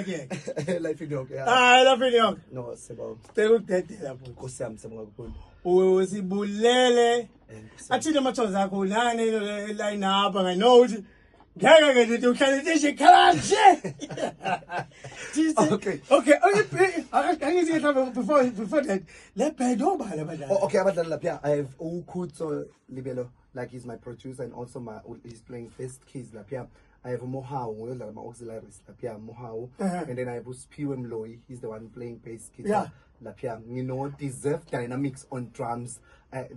ke? Life in York, yeah. Ah, Life in York. No, Sebo. Cela ukudedela futhi. Nkosi yami sibonga kakhulu. Usibulele. Athina amathozi akho nane line up I know ukuthi ngeke ke nje uhlale nje kanje. Okay. Okay, angithi mhlawumbe before that let band obala badlala. Okay, abadlali lapha I have Ukutso Libelo, like he's my producer and also he's playing first keys lapha. I have Mohau, uyodlala ama-auxiliaries lapha Mohau, and then I have Uspiwe Mloyi, he's the one playing bass guitar lapha. You know, Deserve Dynamics on drums.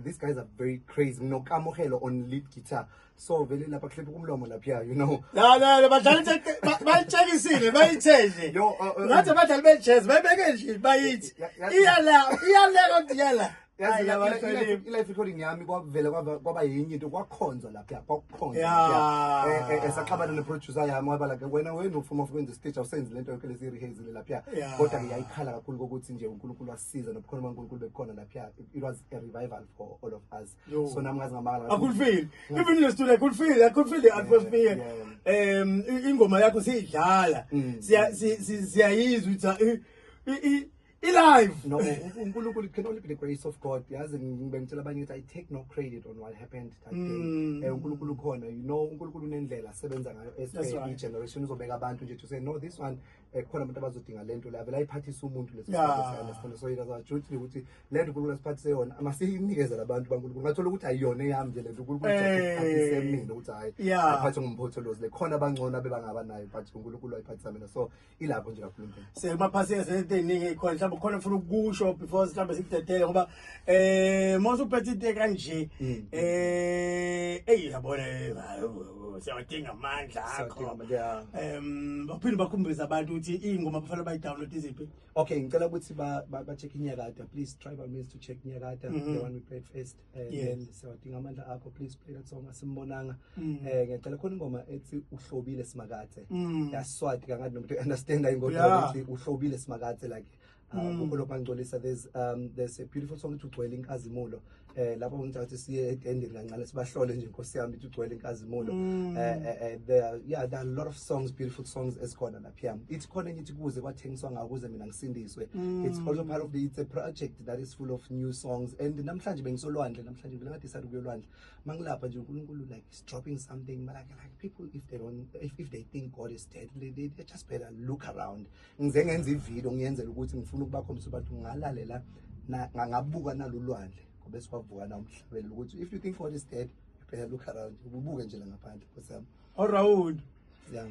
These guys are very crazy. No Kamohelo on lead guitar. So very lapha clip umlomo lapha, you know. No, badlala bayitshekisile, bayithenje. Ngathi abadlali be-jazz bayibeke nje bayithi. Iyala kodiyala. Life recording yami kwavela kwaba yinye into kwakhonzwa lapha kwakukhonzwa esaxabana neproducer yami waba like wena ufuma ukwenza stage awusenzi lento yonke lesi rehearsal lapha kodwa ngiyayikhala kakhulu ukuthi nje uNkulunkulu wasiza nobukhona uNkulunkulu bekhona lapha. It was a revival for all of us. So nami ngazi ngamala I could feel even in the studio I could feel the atmosphere. Ingoma yakho siyidlala siyayizwa ukuthi live. No, uNkulunkulu can only be the grace of God. Yazi ngibengitshela abanye ukuthi I take no credit on what happened that day. uNkulunkulu khona, you know, uNkulunkulu unendlela asebenza ngayo each generation uzobeka abantu nje to say no this one khona abantu abazodinga lento la vela ayiphathisa umuntu leso so iraza juthi ukuthi lento uNkulunkulu asiphathise yona amasinikeze labantu baNkulunkulu ngathola ukuthi ayiyona eyami nje lento uNkulunkulu asiphathise mina ukuthi hayi aphathe ngomphotholos le khona abangcono abebangaba nayo but uNkulunkulu ayiphathisa mina so ilapho nje kakhulu into semaphasisa into eningi khona mhlawumbe khona ufuna ukusho before mhlawumbe sikudedele ngoba mase uphethe into kanje yabona siyawadinga amandla akho baphinde bakhumbeze abantu ukuthi ingoma kufanele bayi-download iziphi. Okay, ngicela ukuthi ba-check inyakata, please try by means to check inyakata, the one we played first, then siyawadinga amandla akho, please play that song asimbonanga. Ngicela khona ingoma ethi uhlobile simakathe yaswati kangathi nomuntu understand ingodwa ukuthi uhlobile simakathe like there's a beautiful song to Ugcwele Inkazimulo. Lapho ngithatha siye ending kancane sibahlole nje Nkosi yami ukuthi Ugcwele Inkazimulo. There are a lot of songs, beautiful songs esikhona lapha. It's khona ngithi kuze kwathengiswa ngakuze mina ngisindiswe. It's also part of it's a project that is full of new songs and namhlanje bengisolwandle namhlanje ngibona ngathi isari kuyolwandle. Mangilapha nje uNkulunkulu like is dropping something but like people if they think God is dead they just better look around. Ngize ngenza ivideo ngiyenzela ukuthi ngifuna ukubakhombisa abantu ngalalela ngabuka nalolwandle ngoba sikwavuka na umhlabeni ukuthi if you think God is dead you better look around ubuke nje la ngaphandle Nkosi yami all round yeah.